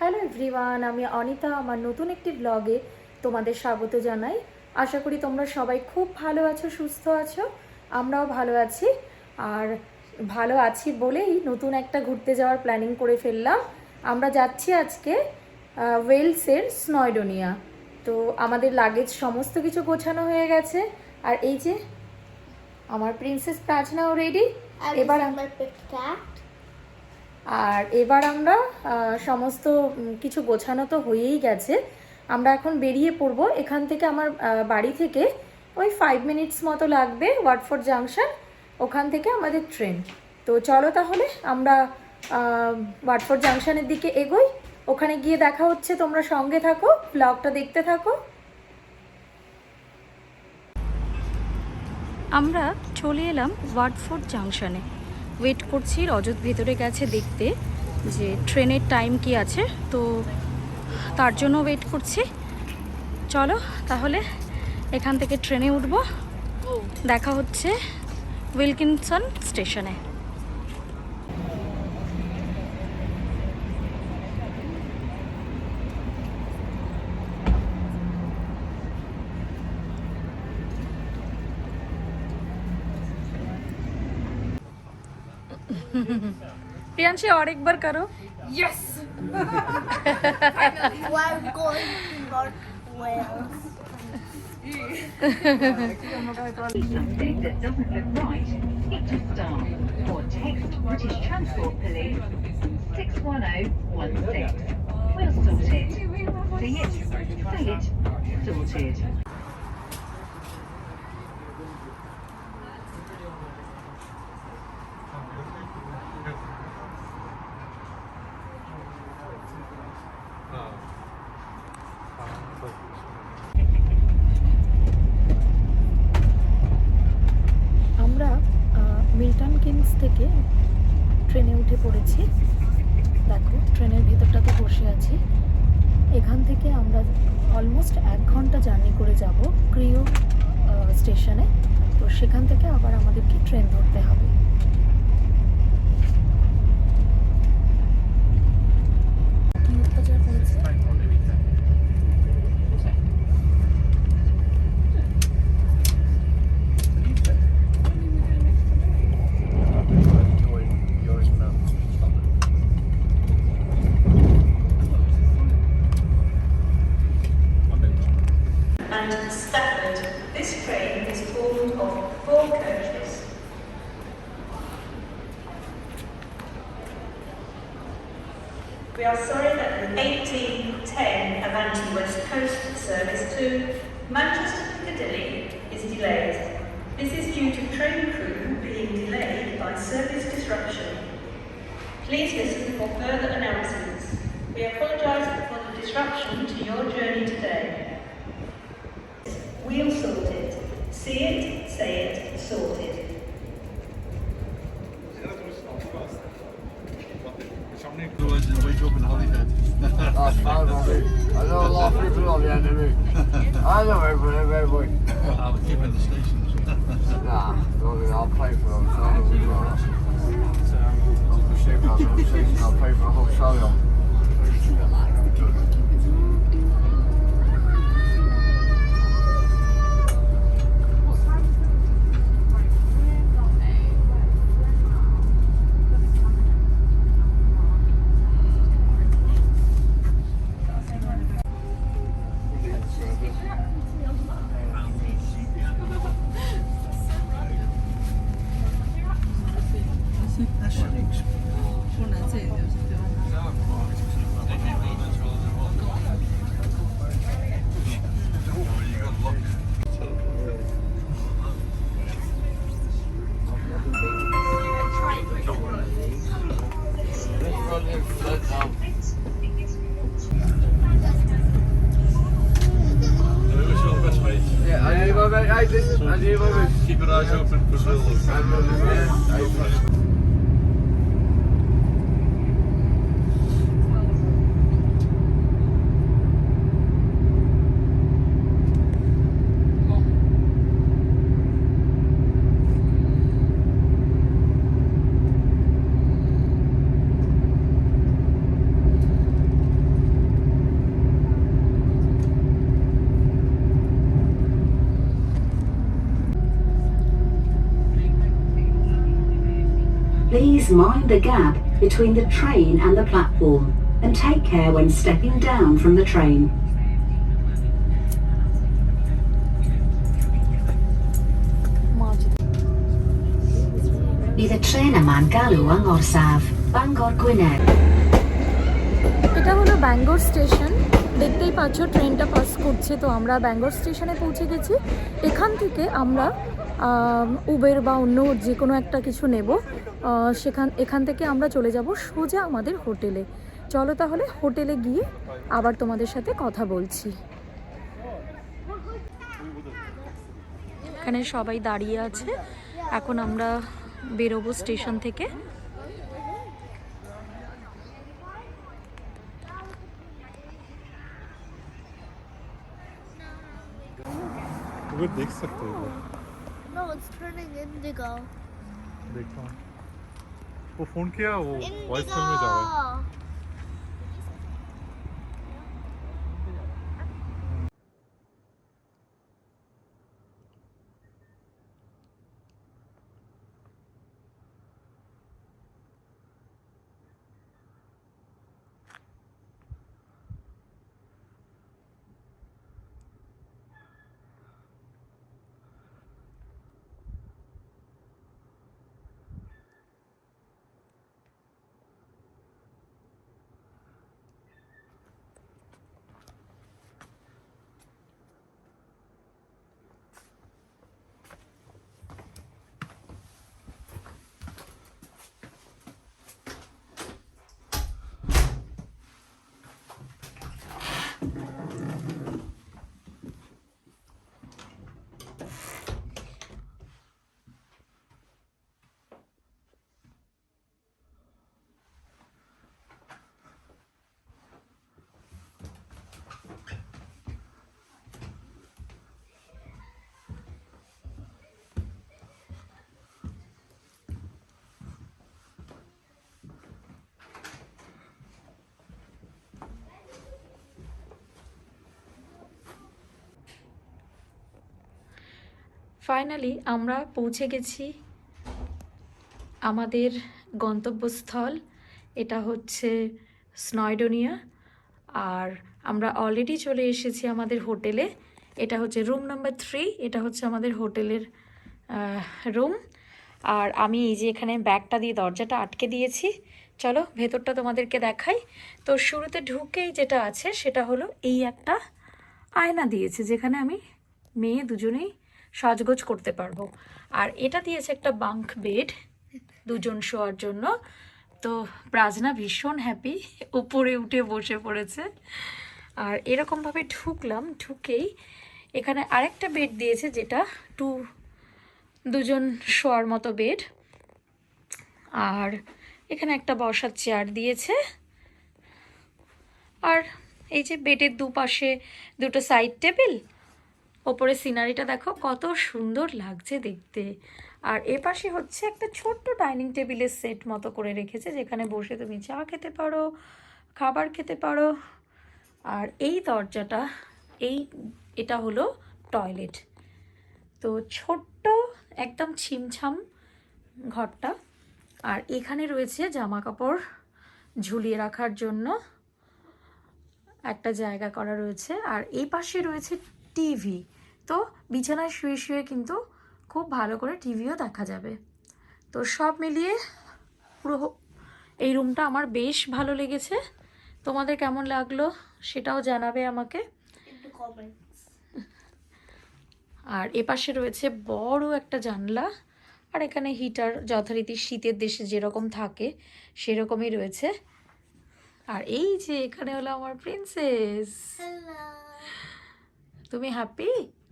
Hello everyone, আমি অনিতা। আমার নতুন একটি ব্লগে তোমাদের স্বাগত জানাই। আশা করি তোমরা সবাই খুব ভালো আছো, সুস্থ আছো। আমরাও ভালো আছি। আর ভালো আছি বলেই নতুন একটা ঘুরতে যাওয়ার প্ল্যানিং করে ফেললাম। আমরা যাচ্ছি আজকে ওয়েলসের স্নয়ডোনিয়া। তো আমাদের লাগেজ সমস্ত কিছু গোছানো হয়ে গেছে। আর এই যে আমার প্রিন্সেস প্রাজনাও রেডি। এবার আমরা সমস্ত কিছু গোছানো তো হয়েই গেছে। আমরা এখন বেরিয়ে পড়বো এখান থেকে। আমার বাড়ি থেকে ওই 5 মিনিটস মতো লাগবে ওয়াটফোর্ড জাংশন, ওখান থেকে আমাদের ট্রেন। তো চলো তাহলে আমরা ওয়াটফোর্ড জাংশনের দিকে এগোই। ওখানে গিয়ে দেখা হচ্ছে, তোমরা সঙ্গে থাকো, ব্লগটা দেখতে থাকো। আমরা চলে এলাম ওয়াটফোর্ড জাংশনে। ওয়েট করছি, রজত ভেতরে গেছে দেখতে যে ট্রেনের টাইম কি আছে, তো তার জন্য ওয়েট করছি। চলো তাহলে এখান থেকে ট্রেনে উঠব। দেখা হচ্ছে উইলকিনসন স্টেশনে। प्रियांशी और एक बार करो। Yes! We're going to North Wales. Something that doesn't look right, hit a star or text British Transport Police 61016. We'll sort it. See it, say it, sorted. আমরা মিল্টন কিনস থেকে ট্রেনে উঠে পড়েছি। দেখো ট্রেনের ভেতরটাতে বসে আছি। এখান থেকে আমরা অলমোস্ট 1 ঘন্টা জার্নি করে যাব ক্রিও স্টেশনে। তো সেখান থেকে আবার আমাদেরকে ট্রেন ধরতে হবে। And Stafford, this train is formed of 4 coaches. We are sorry that the 1810 Avanti West Coast service to Manchester Piccadilly is delayed. This is due to train crew being delayed by service disruption. Please listen for further announcements. We apologise for the disruption to your journey today. We'll sort it. See it, say it, sorted. Wake up in Holyhead. That's fine, Robbie. I know a lot of people on the end of me. I know everybody. I'll keep in the stations. Nah, Robbie, I'll pay for them. So I'll pay for a whole show. Yeah, I need my mate. I need my mate. Keep your eyes open for Willows. Please mind the gap between the train and the platform and take care when stepping down from the train. Bydd y tren yma'n galw yng Ngorsaf, Bangor Gwynedd. এটা হলো Bangor station, দেখতেই পাচ্ছ ট্রেনটা pass করছে। তো আমরা Bangor স্টেশনে পৌঁছে গেছি। এখান থেকে আমরা উবের বা অন্য যে কোনো একটা কিছু নেব। এখান থেকে আমরা চলে যাব সোজা আমাদের হোটেলে। চলো তাহলে হোটেলে গিয়ে আবার তোমাদের সাথে কথা বলছি। এখানে সবাই দাঁড়িয়ে আছে, এখন আমরা বেরোবো স্টেশন থেকে। वो देख सकते हो No, it's turning indigo. देखो वो फोन किया वो वॉइस कॉल में जा रहा है ফাইনালি আমরা পৌঁছে গেছি আমাদের গন্তব্যস্থল। এটা হচ্ছে স্নয়ডোনিয়া, আর আমরা অলরেডি চলে এসেছি আমাদের হোটেলে। এটা হচ্ছে রুম নাম্বার 3, এটা হচ্ছে আমাদের হোটেলের রুম। আর আমি এই যে এখানে ব্যাগটা দিয়ে দরজাটা আটকে দিয়েছি। চলো ভেতরটা তোমাদেরকে দেখাই। তো শুরুতে ঢুকেই যেটা আছে সেটা হলো এই একটা আয়না দিয়েছে, যেখানে আমি মেয়ে দুজনেই সাজগোজ করতে পারবো। আর এটা দিয়েছে একটা বাঙ্ক বেড দুজন শোয়ার জন্য। তো প্রাজনা ভীষণ হ্যাপি, উপরে উঠে বসে পড়েছে। আর এরকমভাবে ঢুকলাম, ঢুকেই এখানে আরেকটা বেড দিয়েছে, যেটা দুজন শোয়ার মতো বেড। আর এখানে একটা বসার চেয়ার দিয়েছে। আর এই যে বেডের দুপাশে দুটো সাইড টেবিল, ওপরে সিনারিটা দেখো কত সুন্দর লাগছে দেখতে। আর এ পাশে হচ্ছে একটা ছোট্ট ডাইনিং টেবিলের সেট মতো করে রেখেছে, যেখানে বসে তুমি চা খেতে পারো, খাবার খেতে পারো। আর এই দরজাটা, এটা হলো টয়লেট। তো ছোট্ট একদম ছিমছাম ঘরটা। আর এখানে রয়েছে জামা কাপড় ঝুলিয়ে রাখার জন্য একটা জায়গা করা রয়েছে। আর এই পাশে রয়েছে টিভি। তো বিছানায় শুয়ে শুয়ে কিন্তু খুব ভালো করে টিভিও দেখা যাবে। তো সব মিলিয়ে পুরো এই রুমটা আমার বেশ ভালো লেগেছে। তোমাদের কেমন লাগলো সেটাও জানাবে আমাকে। আর এপাশে রয়েছে বড় একটা জানলা, আর এখানে হিটার যথারীতি শীতের দেশে যেরকম থাকে সেরকমই রয়েছে। আর এই যে এখানে হলো আমার প্রিন্সেস। তুমি happy?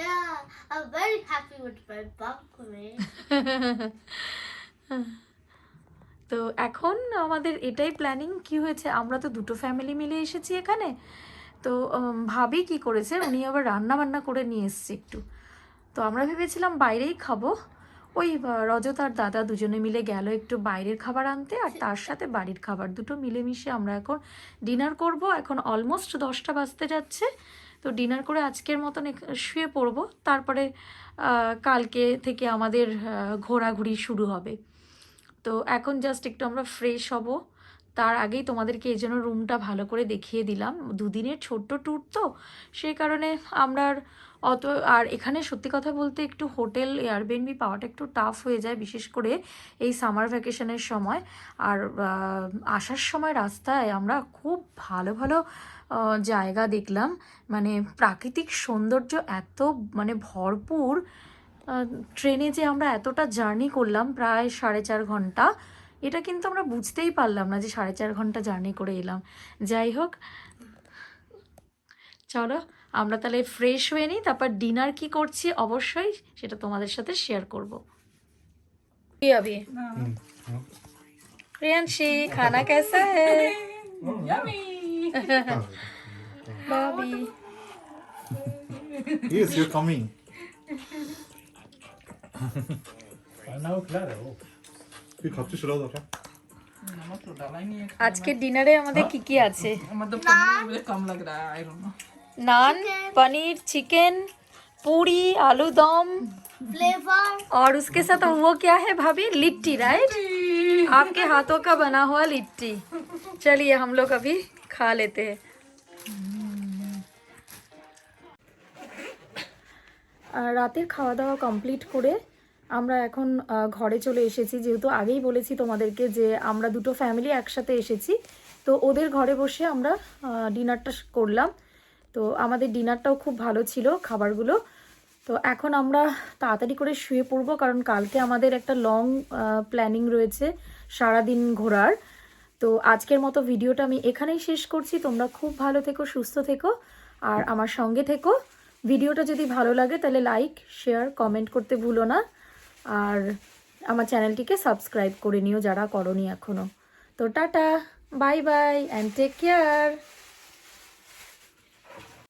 Yeah, I'm very happy with my balcony. তো এখন আমাদের এটাই প্ল্যানিং কি হয়েছে, আমরা তো দুটো ফ্যামিলি মিলে এসেছি এখানে। তো ভাবি কি করেছে, উনি আবার রান্না বান্না করে নিয়ে এসছে একটু। তো আমরা ভেবেছিলাম বাইরেই খাবো। ওই রজত আর দাদা দুজনে মিলে গেল একটু বাইরের খাবার আনতে, আর তার সাথে বাড়ির খাবার দুটো মিলেমিশে আমরা এখন ডিনার করব। এখন অলমোস্ট 10টা বাজতে যাচ্ছে। তো ডিনার করে আজকের মতন শুয়ে পড়বো। তারপরে কালকে থেকে আমাদের ঘোরাঘুরি শুরু হবে। তো এখন জাস্ট একটু আমরা ফ্রেশ হব, তার আগেই তোমাদেরকে এই জন্য রুমটা ভালো করে দেখিয়ে দিলাম। দুদিনের ছোট্ট ট্যুর তো, সেই কারণে আমরা অত আর এখানে সত্যি কথা বলতে একটু হোটেল এয়ারবিএনবি পাওয়াটা একটু টাফ হয়ে যায়, বিশেষ করে এই সামার ভ্যাকেশনের সময়। আর আসার সময় রাস্তায় আমরা খুব ভালো ভালো জায়গা দেখলাম, মানে প্রাকৃতিক সৌন্দর্য এত মানে ভরপুর। ট্রেনে যে আমরা এতটা জার্নি করলাম প্রায় 4.5 ঘন্টা, এটা কিন্তু আমরা বুঝতেই পারলাম না যে 4.5 ঘন্টা জার্নি করে এলাম। যাই হোক, চলো আমরা তাহলে ফ্রেশ হয়ে নিই, তারপর ডিনার কি করছি অবশ্যই সেটা তোমাদের সাথে শেয়ার করবো। কি হবে প্রিয়াংশী, খানা कैसा है? Bobby. Yes, you're coming. তুই খাচ্ছিস সেটাও দেখা। আজকে ডিনারে আমাদের কি কি আছে? कम लग रहा है I don't know naan, paneer, chicken, puri, aloo दम, Flavor. और उसके साथ वो क्या है भाभी? लिट्टी, राइट? आपके हाथों का बना हुआ लिट्टी। चलिए हम लोग अभी खा लेते हैं। রাতের খাওয়া দাওয়া কমপ্লিট করে আমরা এখন ঘরে চলে এসেছি, যেহেতু আগেই বলেছি তোমাদেরকে যে আমরা দুটো ফ্যামিলি একসাথে এসেছি, তো ওদের ঘরে বসে আমরা ডিনারটা করলাম। তো আমাদের ডিনারটাও খুব ভালো ছিল খাবারগুলো। তো এখন আমরা তাড়াতাড়ি করে শুয়ে পড়বো, কারণ কালকে আমাদের একটা লং প্ল্যানিং রয়েছে সারাদিন ঘোরার। তো আজকের মতো ভিডিওটা আমি এখানেই শেষ করছি। তোমরা খুব ভালো থেকো, সুস্থ থেকো, আর আমার সঙ্গে থেকো। ভিডিওটা যদি ভালো লাগে তাহলে লাইক, শেয়ার, কমেন্ট করতে ভুলো না, আর আমার চ্যানেলটিকে সাবস্ক্রাইব করে নিও যারা করোনি এখনও। তো tata, bye bye and take care.